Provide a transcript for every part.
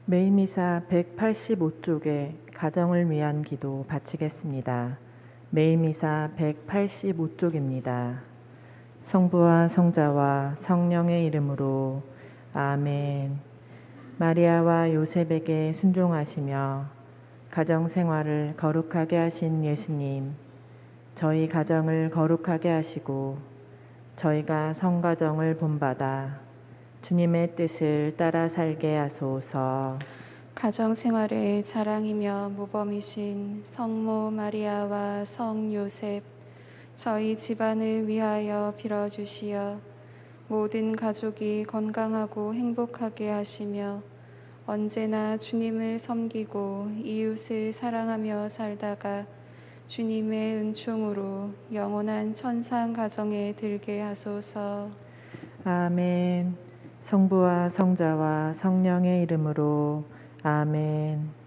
매일미사 185쪽에 가정을 위한 기도 바치겠습니다. 매일미사 185쪽입니다. 성부와 성자와 성령의 이름으로 아멘. 마리아와 요셉에게 순종하시며 가정생활을 거룩하게 하신 예수님, 저희 가정을 거룩하게 하시고 저희가 성가정을 본받아 주님의 뜻을 따라 살게 하소서. 가정생활의 자랑이며 모범이신 성모 마리아와 성 요셉, 저희 집안을 위하여 빌어주시어 모든 가족이 건강하고 행복하게 하시며 언제나 주님을 섬기고 이웃을 사랑하며 살다가 주님의 은총으로 영원한 천상 가정에 들게 하소서. 아멘. 성부와 성자와 성령의 이름으로 아멘.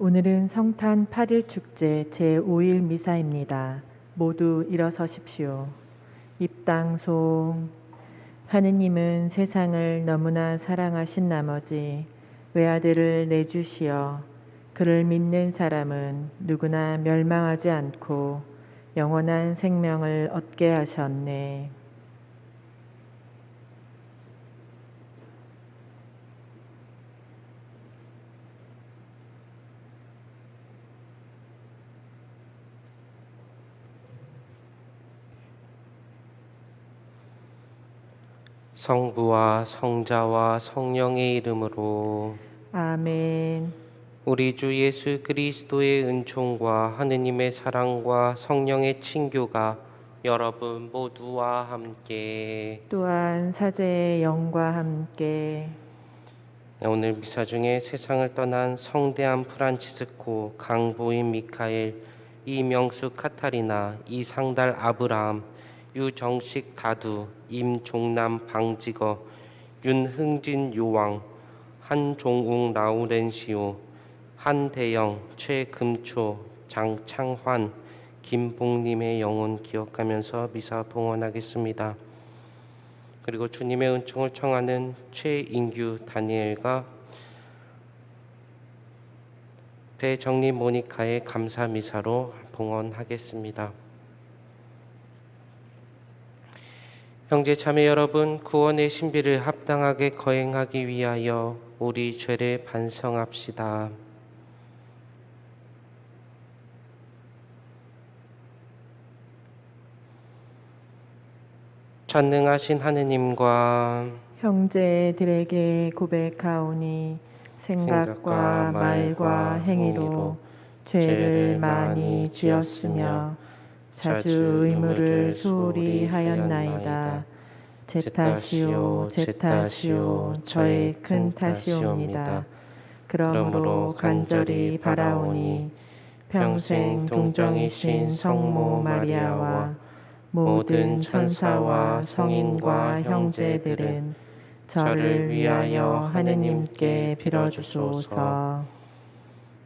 오늘은 성탄 8일 축제 제5일 미사입니다. 모두 일어서십시오. 입당송. 하느님은 세상을 너무나 사랑하신 나머지 외아들을 내주시어 그를 믿는 사람은 누구나 멸망하지 않고 영원한 생명을 얻게 하셨네. 성부와 성자와 성령의 이름으로. 아멘. 우리 주 예수 그리스도의 은총과 하느님의 사랑과 성령의 친교가 여러분 모두와 함께. 또한 사제의 영과 함께. 오늘 미사 중에 세상을 떠난 성대한 프란치스코, 강보인 미카엘, 이명수 카타리나, 이상달 아브라함, 유정식 다두, 임종남 방직어, 윤흥진 요왕, 한종웅 라우렌시오, 한대영, 최금초, 장창환, 김봉님의 영혼 기억하면서 미사 봉헌하겠습니다. 그리고 주님의 은총을 청하는 최인규 다니엘과 배정리 모니카의 감사 미사로 봉헌하겠습니다. 형제 자매 여러분, 구원의 신비를 합당하게 거행하기 위하여 우리 죄를 반성합시다. 전능하신 하느님과 형제들에게 고백하오니 생각과 말과 행위로 죄를 많이 지었으며 자주 의무를 소홀히 하였나이다. 제 탓이요 제 탓이요 저의 큰 탓이옵니다. 그러므로 간절히 바라오니 평생 동정이신 성모 마리아와 모든 천사와 성인과 형제들은 저를 위하여 하느님께 빌어주소서.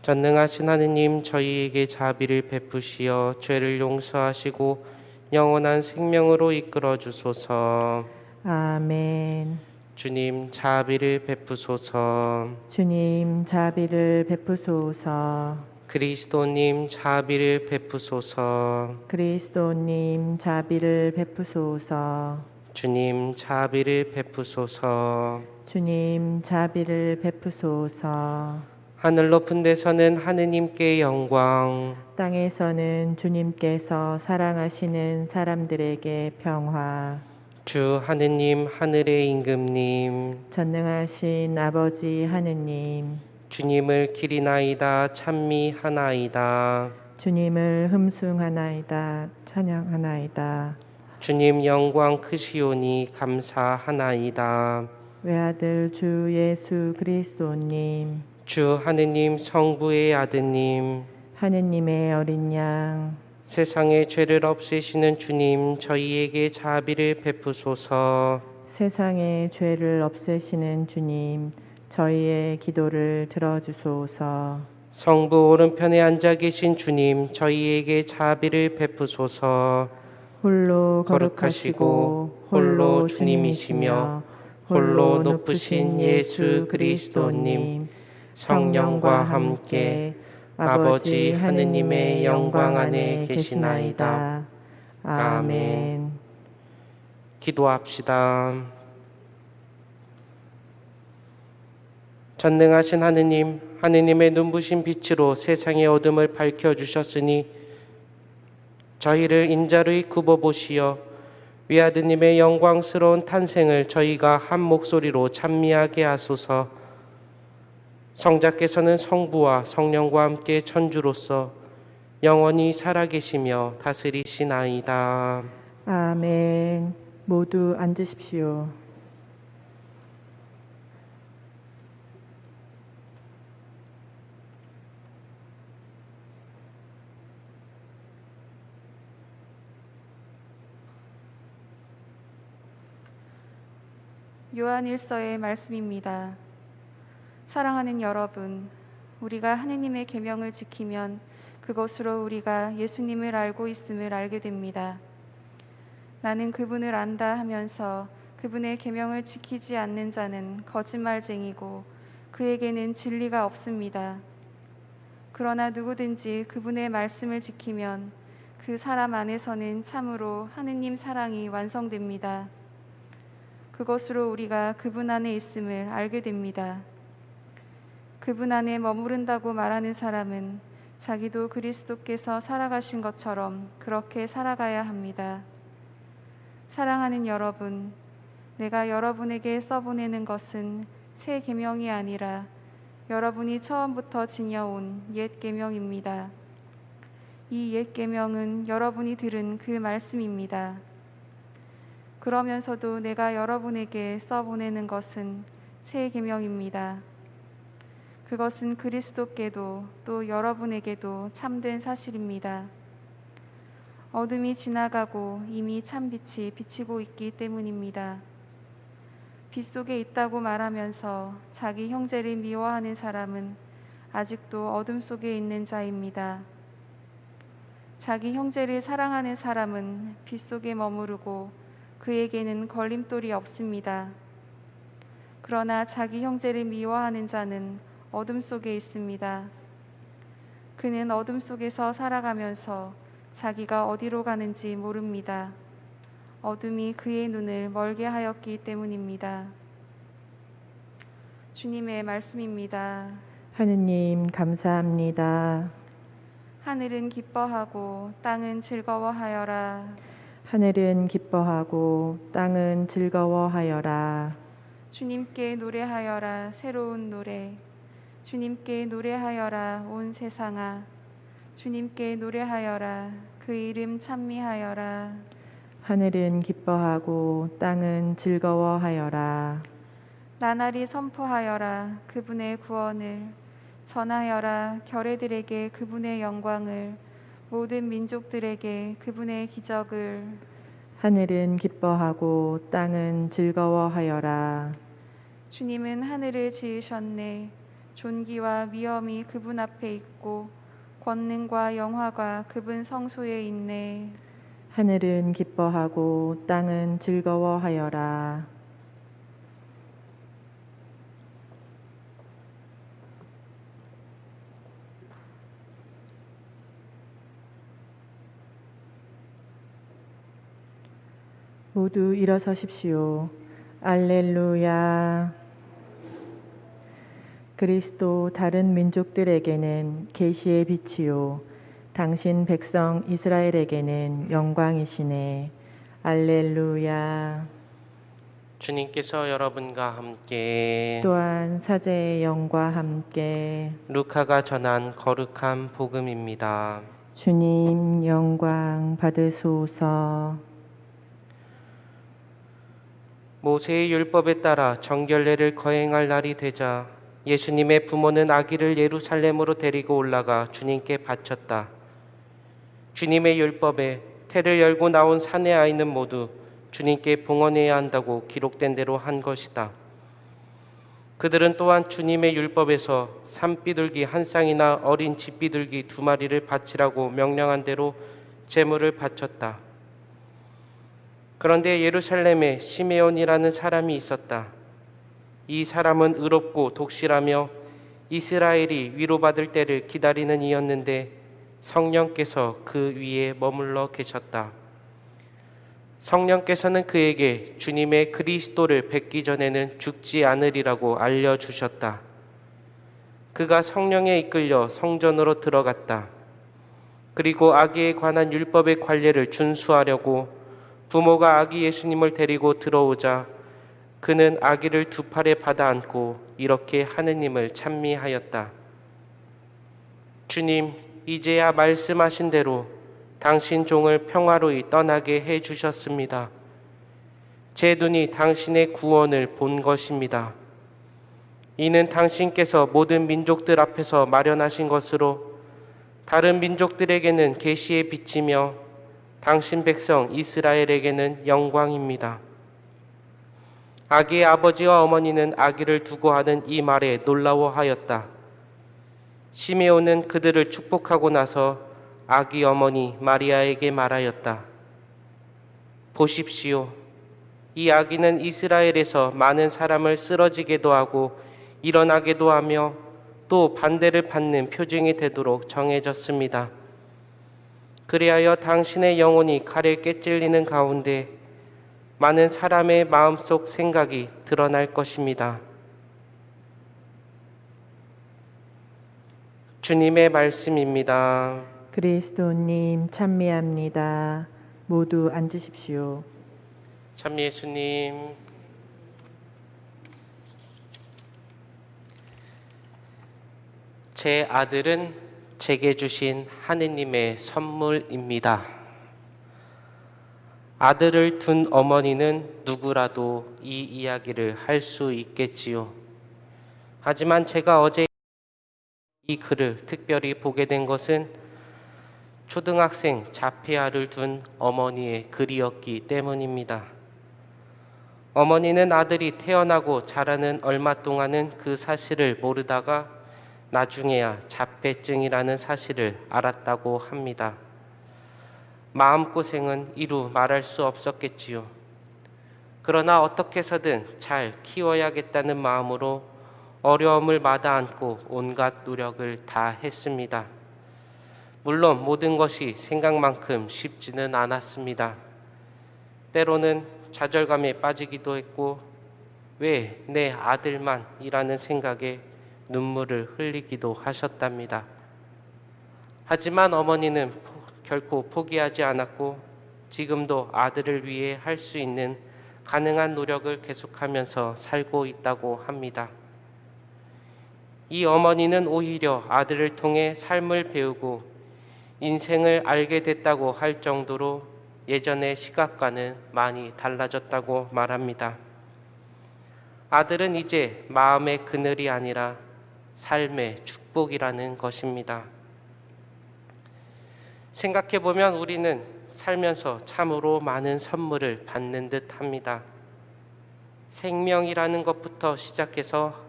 전능하신 하느님, 저희에게 자비를 베푸시어 죄를 용서하시고 영원한 생명으로 이끌어 주소서. 아멘. 주님, 자비를 베푸소서. 주님 자비를 베푸소서. 그리스도님, 자비를 베푸소서. 그리스도님 자비를 베푸소서. 주님, 자비를 베푸소서. 주님 자비를 베푸소서. 하늘 높은 데서는 하느님께 영광, 땅에서는 주님께서 사랑하시는 사람들에게 평화. 주 하느님, 하늘의 임금님, 전능하신 아버지 하느님, 주님을 기리나이다 찬미하나이다. 주님을 흠숭하나이다 찬양하나이다. 주님 영광 크시오니 감사하나이다. 외아들 주 예수 그리스도님, 주 하느님 성부의 아드님, 하느님의 어린 양, 세상의 죄를 없애시는 주님, 저희에게 자비를 베푸소서. 세상의 죄를 없애시는 주님, 저희의 기도를 들어주소서. 성부 오른편에 앉아 계신 주님, 저희에게 자비를 베푸소서. 홀로 거룩하시고 홀로 주님이시며 홀로 높으신 예수 그리스도님, 성령과 함께 아버지 하느님의 영광 안에 계시나이다. 아멘. 기도합시다. 전능하신 하느님, 하느님의 눈부신 빛으로 세상의 어둠을 밝혀주셨으니 저희를 인자르이 굽어보시어 위아드님의 영광스러운 탄생을 저희가 한 목소리로 찬미하게 하소서. 성자께서는 성부와 성령과 함께 천주로서 영원히 살아계시며 다스리시나이다. 아멘. 모두 앉으십시오. 요한일서의 말씀입니다. 사랑하는 여러분, 우리가 하느님의 계명을 지키면 그것으로 우리가 예수님을 알고 있음을 알게 됩니다. 나는 그분을 안다 하면서 그분의 계명을 지키지 않는 자는 거짓말쟁이고 그에게는 진리가 없습니다. 그러나 누구든지 그분의 말씀을 지키면 그 사람 안에서는 참으로 하느님 사랑이 완성됩니다. 그것으로 우리가 그분 안에 있음을 알게 됩니다. 그분 안에 머무른다고 말하는 사람은 자기도 그리스도께서 살아가신 것처럼 그렇게 살아가야 합니다. 사랑하는 여러분, 내가 여러분에게 써보내는 것은 새 계명이 아니라 여러분이 처음부터 지녀온 옛 계명입니다. 이 옛 계명은 여러분이 들은 그 말씀입니다. 그러면서도 내가 여러분에게 써보내는 것은 새 계명입니다. 그것은 그리스도께도 또 여러분에게도 참된 사실입니다. 어둠이 지나가고 이미 참빛이 비치고 있기 때문입니다. 빛 속에 있다고 말하면서 자기 형제를 미워하는 사람은 아직도 어둠 속에 있는 자입니다. 자기 형제를 사랑하는 사람은 빛 속에 머무르고 그에게는 걸림돌이 없습니다. 그러나 자기 형제를 미워하는 자는 어둠 속에 있습니다. 그는 어둠 속에서 살아가면서 자기가 어디로 가는지 모릅니다. 어둠이 그의 눈을 멀게 하였기 때문입니다. 주님의 말씀입니다. 하느님 감사합니다. 하늘은 기뻐하고 땅은 즐거워하여라. 하늘은 기뻐하고 땅은 즐거워하여라. 주님께 노래하여라 새로운 노래. 주님께 노래하여라 온 세상아. 주님께 노래하여라 그 이름 찬미하여라. 하늘은 기뻐하고 땅은 즐거워하여라. 나날이 선포하여라 그분의 구원을. 전하여라 결애들에게 그분의 영광을. 모든 민족들에게 그분의 기적을. 하늘은 기뻐하고 땅은 즐거워하여라. 주님은 하늘을 지으셨네. 존귀와 위엄이 그분 앞에 있고 권능과 영화가 그분 성소에 있네. 하늘은 기뻐하고 땅은 즐거워하여라. 모두 일어서십시오. 알렐루야. 그리스도 다른 민족들에게는 계시의 빛이요 당신 백성 이스라엘에게는 영광이시네. 알렐루야. 주님께서 여러분과 함께 또한 사제의 영과 함께 루카가 전한 거룩한 복음입니다. 주님 영광 받으소서. 모세의 율법에 따라 정결례를 거행할 날이 되자 예수님의 부모는 아기를 예루살렘으로 데리고 올라가 주님께 바쳤다. 주님의 율법에 태를 열고 나온 사내 아이는 모두 주님께 봉헌해야 한다고 기록된 대로 한 것이다. 그들은 또한 주님의 율법에서 산비둘기 한 쌍이나 어린 쥐비둘기 2마리를 바치라고 명령한 대로 제물을 바쳤다. 그런데 예루살렘에 시메온이라는 사람이 있었다. 이 사람은 의롭고 독실하며 이스라엘이 위로받을 때를 기다리는 이였는데 성령께서 그 위에 머물러 계셨다. 성령께서는 그에게 주님의 그리스도를 뵙기 전에는 죽지 않으리라고 알려주셨다. 그가 성령에 이끌려 성전으로 들어갔다. 그리고 아기에 관한 율법의 관례를 준수하려고 부모가 아기 예수님을 데리고 들어오자 그는 아기를 2팔에 받아 안고 이렇게 하느님을 찬미하였다. 주님, 이제야 말씀하신 대로 당신 종을 평화로이 떠나게 해주셨습니다. 제 눈이 당신의 구원을 본 것입니다. 이는 당신께서 모든 민족들 앞에서 마련하신 것으로 다른 민족들에게는 계시의 빛이며 당신 백성 이스라엘에게는 영광입니다. 아기의 아버지와 어머니는 아기를 두고 하는 이 말에 놀라워하였다. 시메온은 그들을 축복하고 나서 아기 어머니 마리아에게 말하였다. 보십시오. 이 아기는 이스라엘에서 많은 사람을 쓰러지게도 하고 일어나게도 하며 또 반대를 받는 표징이 되도록 정해졌습니다. 그리하여 당신의 영혼이 칼에 꿰찔리는 가운데 많은 사람의 마음속 생각이 드러날 것입니다. 주님의 말씀입니다. 그리스도님 찬미합니다. 모두 앉으십시오. 참 예수님. 제 아들은 제게 주신 하느님의 선물입니다. 아들을 둔 어머니는 누구라도 이 이야기를 할 수 있겠지요. 하지만 제가 어제 이 글을 특별히 보게 된 것은 초등학생 자폐아를 둔 어머니의 글이었기 때문입니다. 어머니는 아들이 태어나고 자라는 얼마 동안은 그 사실을 모르다가 나중에야 자폐증이라는 사실을 알았다고 합니다. 마음고생은 이루 말할 수 없었겠지요. 그러나 어떻게 해서든 잘 키워야겠다는 마음으로 어려움을 마다 안고 온갖 노력을 다 했습니다. 물론 모든 것이 생각만큼 쉽지는 않았습니다. 때로는 좌절감에 빠지기도 했고 왜 내 아들만이라는 생각에 눈물을 흘리기도 하셨답니다. 하지만 어머니는 결코 포기하지 않았고 지금도 아들을 위해 할 수 있는 가능한 노력을 계속하면서 살고 있다고 합니다. 이 어머니는 오히려 아들을 통해 삶을 배우고 인생을 알게 됐다고 할 정도로 예전의 시각과는 많이 달라졌다고 말합니다. 아들은 이제 마음의 그늘이 아니라 삶의 축복이라는 것입니다. 생각해보면 우리는 살면서 참으로 많은 선물을 받는 듯 합니다. 생명이라는 것부터 시작해서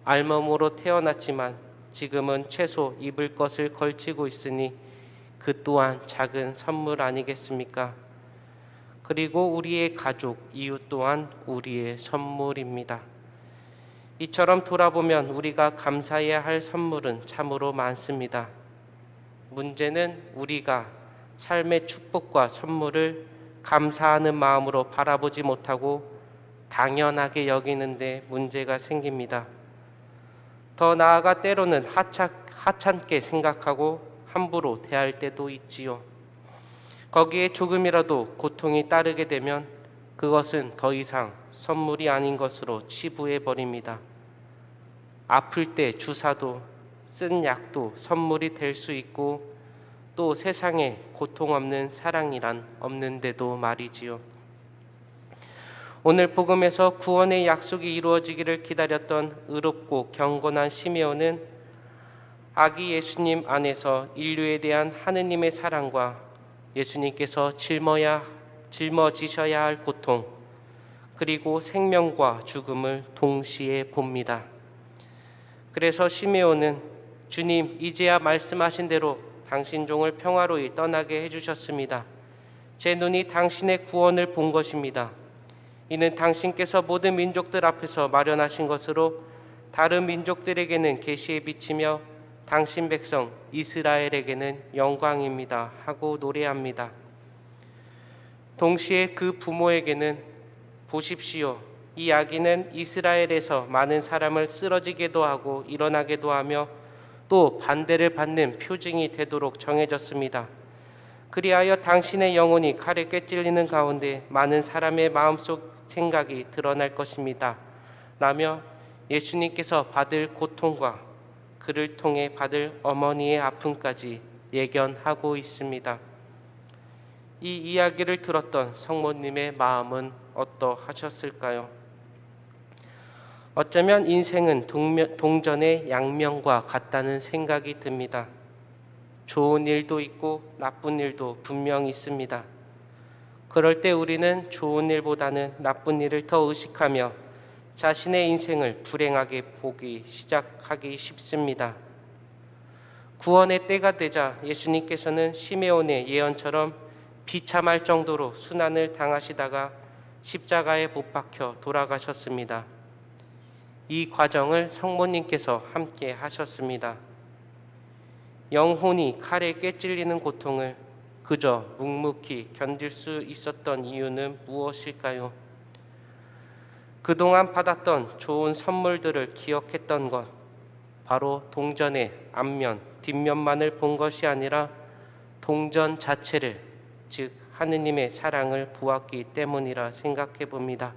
알몸으로 태어났지만 지금은 최소 입을 것을 걸치고 있으니 그 또한 작은 선물 아니겠습니까? 그리고 우리의 가족, 이웃 또한 우리의 선물입니다. 이처럼 돌아보면 우리가 감사해야 할 선물은 참으로 많습니다. 문제는 우리가 삶의 축복과 선물을 감사하는 마음으로 바라보지 못하고 당연하게 여기는데 문제가 생깁니다. 더 나아가 때로는 하찮게 생각하고 함부로 대할 때도 있지요. 거기에 조금이라도 고통이 따르게 되면 그것은 더 이상 선물이 아닌 것으로 치부해버립니다. 아플 때 주사도 쓴 약도 선물이 될 수 있고 또 세상에 고통 없는 사랑이란 없는데도 말이지요. 오늘 복음에서 구원의 약속이 이루어지기를 기다렸던 의롭고 경건한 시메온은 아기 예수님 안에서 인류에 대한 하느님의 사랑과 예수님께서 짊어지셔야 할 고통 그리고 생명과 죽음을 동시에 봅니다. 그래서 시메온은 주님 이제야 말씀하신 대로 당신 종을 평화로이 떠나게 해주셨습니다. 제 눈이 당신의 구원을 본 것입니다. 이는 당신께서 모든 민족들 앞에서 마련하신 것으로 다른 민족들에게는 계시에 비치며 당신 백성 이스라엘에게는 영광입니다 하고 노래합니다. 동시에 그 부모에게는 보십시오. 이 아기는 이스라엘에서 많은 사람을 쓰러지게도 하고 일어나게도 하며 또 반대를 받는 표징이 되도록 정해졌습니다. 그리하여 당신의 영혼이 칼에 꿰찔리는 가운데 많은 사람의 마음속 생각이 드러날 것입니다 라며 예수님께서 받을 고통과 그를 통해 받을 어머니의 아픔까지 예견하고 있습니다. 이 이야기를 들었던 성모님의 마음은 어떠하셨을까요? 어쩌면 인생은 동전의 양면과 같다는 생각이 듭니다. 좋은 일도 있고 나쁜 일도 분명히 있습니다. 그럴 때 우리는 좋은 일보다는 나쁜 일을 더 의식하며 자신의 인생을 불행하게 보기 시작하기 쉽습니다. 구원의 때가 되자 예수님께서는 시메온의 예언처럼 비참할 정도로 순환을 당하시다가 십자가에 못 박혀 돌아가셨습니다. 이 과정을 성모님께서 함께 하셨습니다. 영혼이 칼에 꿰찔리는 고통을 그저 묵묵히 견딜 수 있었던 이유는 무엇일까요? 그동안 받았던 좋은 선물들을 기억했던 것, 바로 동전의 앞면, 뒷면만을 본 것이 아니라 동전 자체를, 즉 하느님의 사랑을 보았기 때문이라 생각해 봅니다.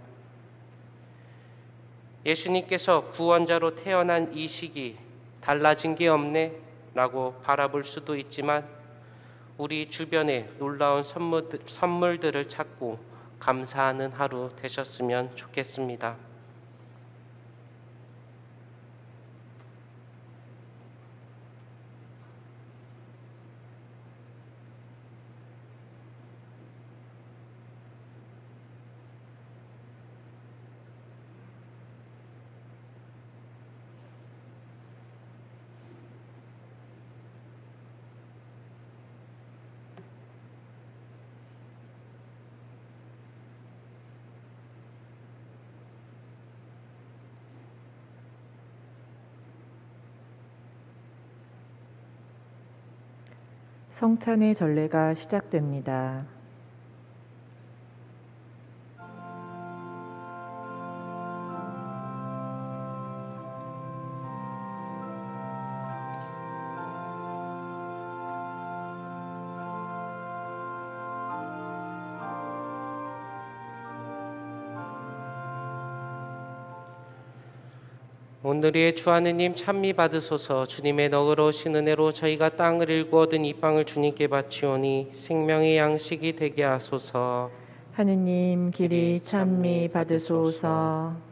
예수님께서 구원자로 태어난 이 시기 달라진 게 없네 라고 바라볼 수도 있지만 우리 주변에 놀라운 선물들을 찾고 감사하는 하루 되셨으면 좋겠습니다. 성찬의 전례가 시작됩니다. 오늘의 주 하느님 찬미 받으소서. 주님의 너그러우신 은혜로 저희가 땅을 일구 얻은 이 빵을 주님께 바치오니 생명의 양식이 되게 하소서. 하느님 길이 찬미 받으소서.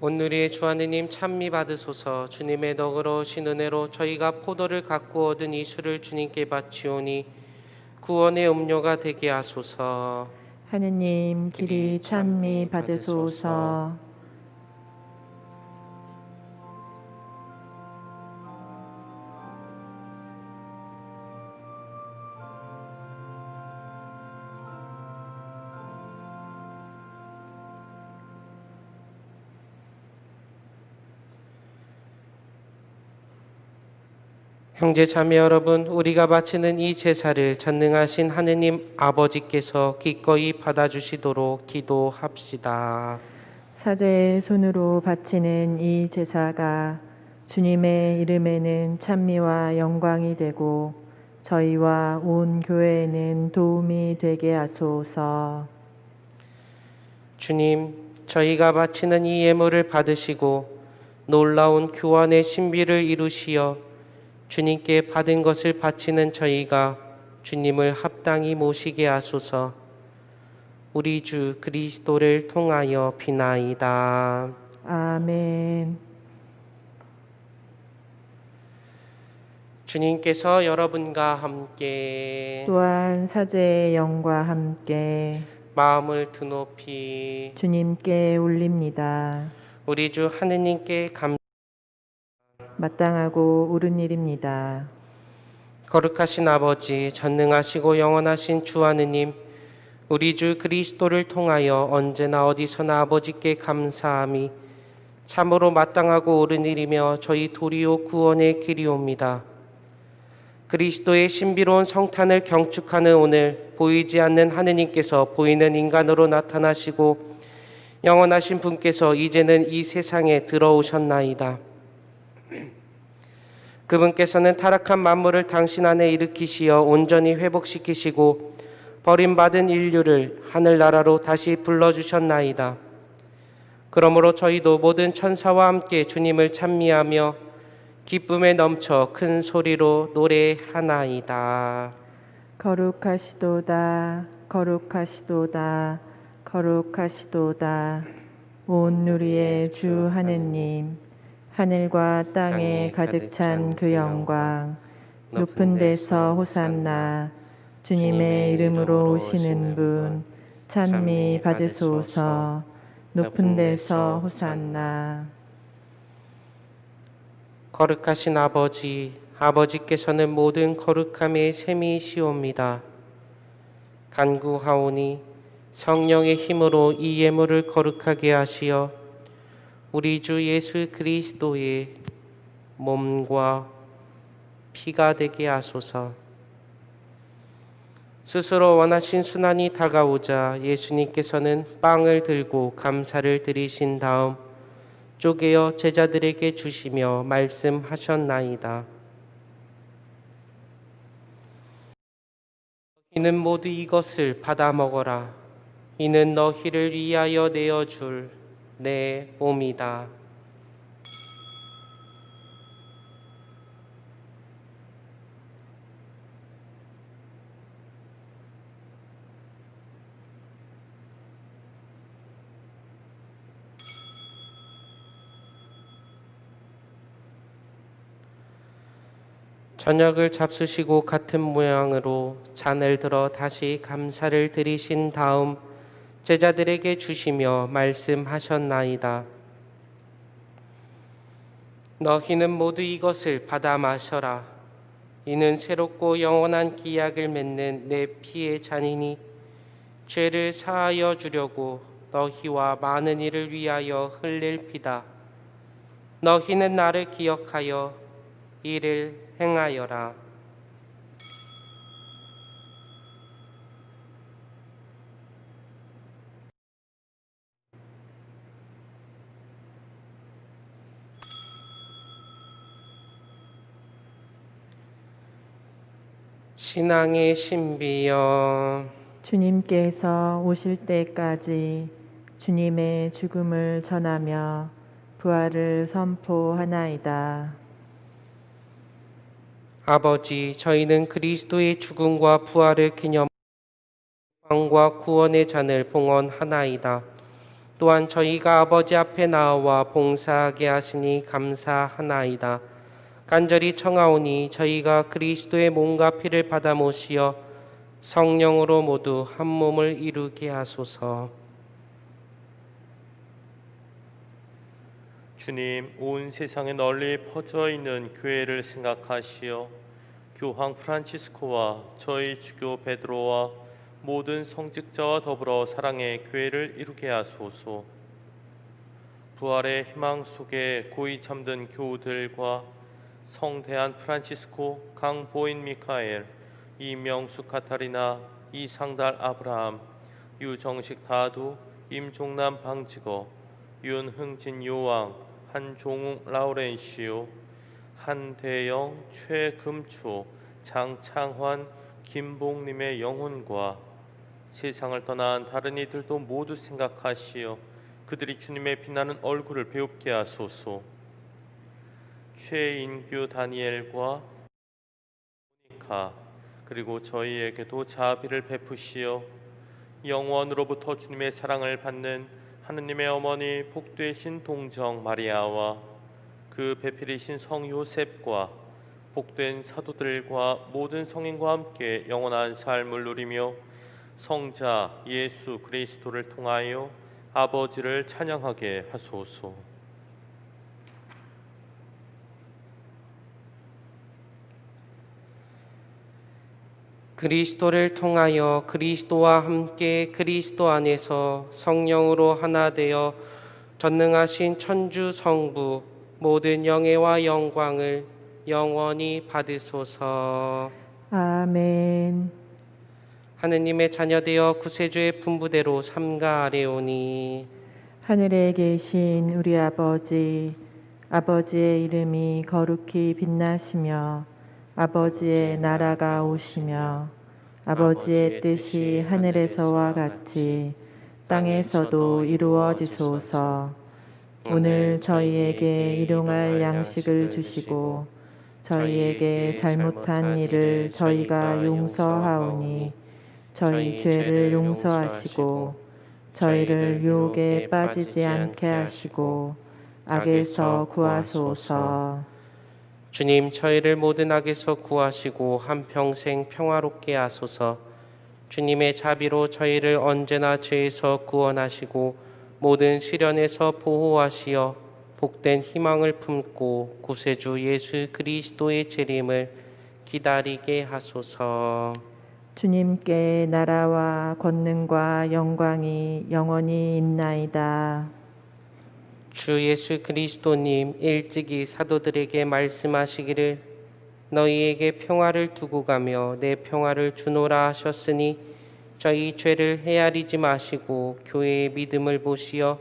오늘의 주 하느님 찬미 받으소서. 주님의 너그러우신 은혜로 저희가 포도를 갖고 얻은 이 술을 주님께 바치오니 구원의 음료가 되게 하소서. 하느님 길이 찬미 받으소서. 형제 자매 여러분, 우리가 바치는 이 제사를 전능하신 하느님 아버지께서 기꺼이 받아주시도록 기도합시다. 사제의 손으로 바치는 이 제사가 주님의 이름에는 찬미와 영광이 되고 저희와 온 교회에는 도움이 되게 하소서. 주님, 저희가 바치는 이 예물을 받으시고 놀라운 교환의 신비를 이루시어 주님께 받은 것을 바치는 저희가 주님을 합당히 모시게 하소서. 우리 주 그리스도를 통하여 비나이다. 아멘. 주님께서 여러분과 함께 또한 사제의 영과 함께 마음을 드높이 주님께 올립니다. 우리 주 하느님께 마땅하고 옳은 일입니다. 거룩하신 아버지, 전능하시고 영원하신 주 하느님, 우리 주 그리스도를 통하여 언제나 어디서나 아버지께 감사함이 참으로 마땅하고 옳은 일이며 저희 도리오 구원의 길이옵니다. 그리스도의 신비로운 성탄을 경축하는 오늘 보이지 않는 하느님께서 보이는 인간으로 나타나시고 영원하신 분께서 이제는 이 세상에 들어오셨나이다. 그분께서는 타락한 만물을 당신 안에 일으키시어 온전히 회복시키시고 버림받은 인류를 하늘나라로 다시 불러주셨나이다. 그러므로 저희도 모든 천사와 함께 주님을 찬미하며 기쁨에 넘쳐 큰 소리로 노래하나이다. 거룩하시도다, 거룩하시도다, 거룩하시도다. 온 누리의 주 하느님, 하늘과 땅에 가득 찬 그 영광, 높은 데서 호산나, 주님의 이름으로 오시는 분 찬미 받으소서. 높은 데서 호산나. 거룩하신 아버지, 아버지께서는 모든 거룩함의 셈이시옵니다. 간구하오니 성령의 힘으로 이 예물을 거룩하게 하시어 우리 주 예수 그리스도의 몸과 피가 되게 하소서. 스스로 원하신 순환이 다가오자 예수님께서는 빵을 들고 감사를 드리신 다음 쪼개어 제자들에게 주시며 말씀하셨나이다. 너희는 모두 이것을 받아 먹어라. 이는 너희를 위하여 내어줄 내 몸이다. 저녁을 잡수시고 같은 모양으로 잔을 들어 다시 감사를 드리신 다음 제자들에게 주시며 말씀하셨나이다. 너희는 모두 이것을 받아 마셔라. 이는 새롭고 영원한 기약을 맺는 내 피의 잔이니 죄를 사하여 주려고 너희와 많은 이를 위하여 흘릴 피다. 너희는 나를 기억하여 이를 행하여라. 신앙의 신비여, 주님께서 오실 때까지 주님의 죽음을 전하며 부활을 선포하나이다. 아버지, 저희는 그리스도의 죽음과 부활을 기념 빵과 구원의 잔을 봉헌하나이다. 또한 저희가 아버지 앞에 나와 봉사하게 하시니 감사하나이다. 간절히 청하오니 저희가 그리스도의 몸과 피를 받아 모시어 성령으로 모두 한 몸을 이루게 하소서. 주님, 온 세상에 널리 퍼져 있는 교회를 생각하시어 교황 프란치스코와 저희 주교 베드로와 모든 성직자와 더불어 사랑의 교회를 이루게 하소서. 부활의 희망 속에 고이 잠든 교우들과 성대한 프란치스코, 강보인 미카엘, 이명숙 카타리나, 이상달 아브라함, 유정식 다두, 임종남 방직어, 윤흥진 요왕, 한종웅 라우렌시오, 한대영, 최금초, 장창환, 김봉님의 영혼과 세상을 떠난 다른 이들도 모두 생각하시어 그들이 주님의 빛나는 얼굴을 배웁게 하소서. 최인규 다니엘과 모니카, 그리고 저희에게도 자비를 베푸시어 영원으로부터 주님의 사랑을 받는 하느님의 어머니 복되신 동정 마리아와 그 배필이신 성 요셉과 복된 사도들과 모든 성인과 함께 영원한 삶을 누리며 성자 예수 그리스도를 통하여 아버지를 찬양하게 하소서. 그리스도를 통하여 그리스도와 함께 그리스도 안에서 성령으로 하나 되어 전능하신 천주 성부 모든 영예와 영광을 영원히 받으소서. 아멘. 하느님의 자녀되어 구세주의 분부대로 삼가하려오니 하늘에 계신 우리 아버지, 아버지의 이름이 거룩히 빛나시며 아버지의 나라가 오시며 아버지의 뜻이 하늘에서와 같이 땅에서도 이루어지소서. 오늘 저희에게 일용할 양식을 주시고 저희에게 잘못한 일을 저희가 용서하오니 저희 죄를 용서하시고 저희를 유혹에 빠지지 않게 하시고 악에서 구하소서. 주님, 저희를 모든 악에서 구하시고 한평생 평화롭게 하소서. 주님의 자비로 저희를 언제나 죄에서 구원하시고 모든 시련에서 보호하시어 복된 희망을 품고 구세주 예수 그리스도의 재림을 기다리게 하소서. 주님께 나라와 권능과 영광이 영원히 있나이다. 주 예수 그리스도님, 일찍이 사도들에게 말씀하시기를 너희에게 평화를 두고 가며 내 평화를 주노라 하셨으니 저희 죄를 헤아리지 마시고 교회의 믿음을 보시어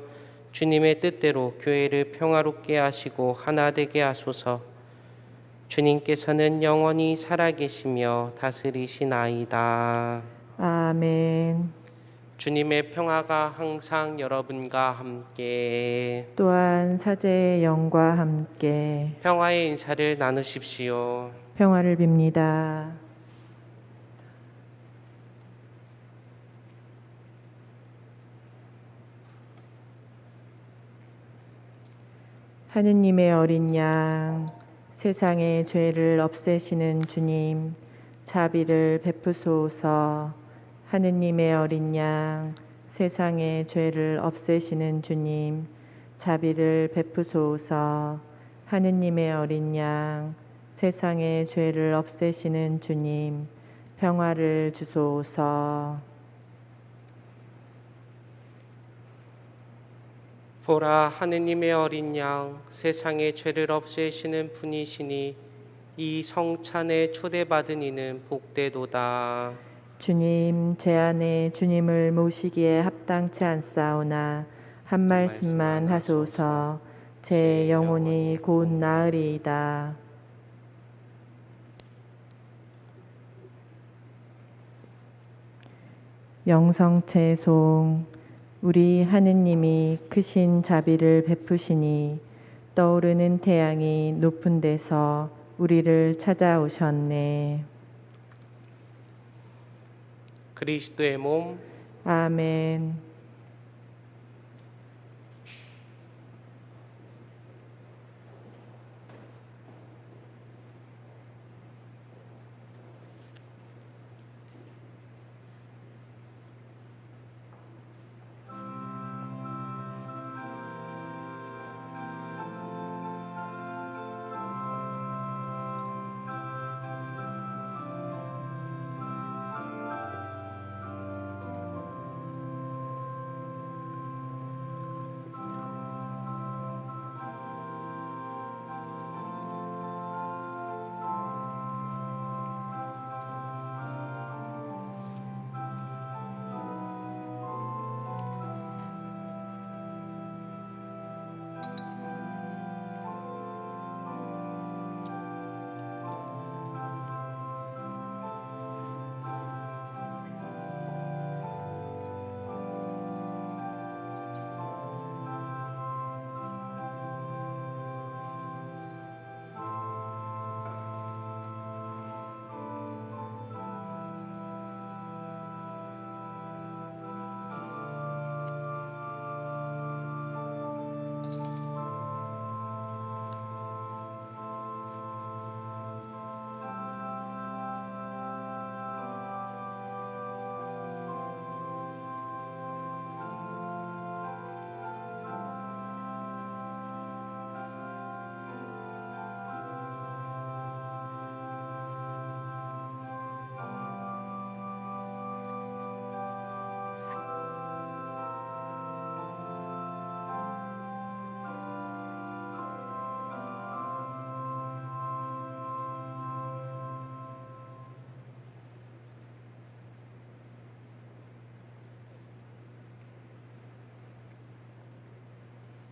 주님의 뜻대로 교회를 평화롭게 하시고 하나 되게 하소서. 주님께서는 영원히 살아계시며 다스리시나이다. 아멘. 주님의 평화가 항상 여러분과 함께. 또한 사제의 영과 함께 평화의 인사를 나누십시오. 평화를 빕니다. 하느님의 어린 양, 세상의 죄를 없애시는 주님, 자비를 베푸소서. 하느님의 어린 양, 세상의 죄를 없애시는 주님, 자비를 베푸소서. 하느님의 어린 양, 세상의 죄를 없애시는 주님, 평화를 주소서. 보라, 하느님의 어린 양, 세상의 죄를 없애시는 분이시니 이 성찬에 초대받은 이는 복되도다. 주님, 제 안에 주님을 모시기에 합당치 않사오나 한 말씀만 하소서. 제 영혼이 곧 나으리이다. 영성채송. 우리 하느님이 크신 자비를 베푸시니 떠오르는 태양이 높은 데서 우리를 찾아오셨네. 그리스도의 몸, 아멘.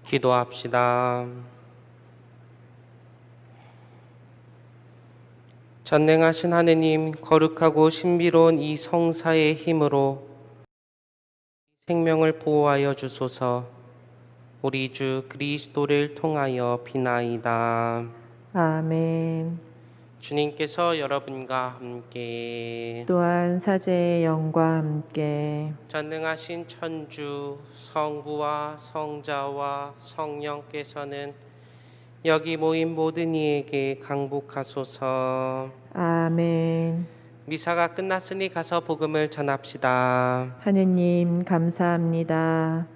기도합시다. 전능하신 하느님, 거룩하고 신비로운 이 성사의 힘으로 생명을 보호하여 주소서. 우리 주 그리스도를 통하여 비나이다. 아멘. 주님께서 여러분과 함께 또한 사제의 영과 함께 전능하신 천주 성부와 성자와 성령께서는 여기 모인 모든 이에게 강복하소서. 아멘. 미사가 끝났으니 가서 복음을 전합시다. 하느님 감사합니다.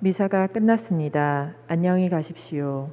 미사가 끝났습니다. 안녕히 가십시오.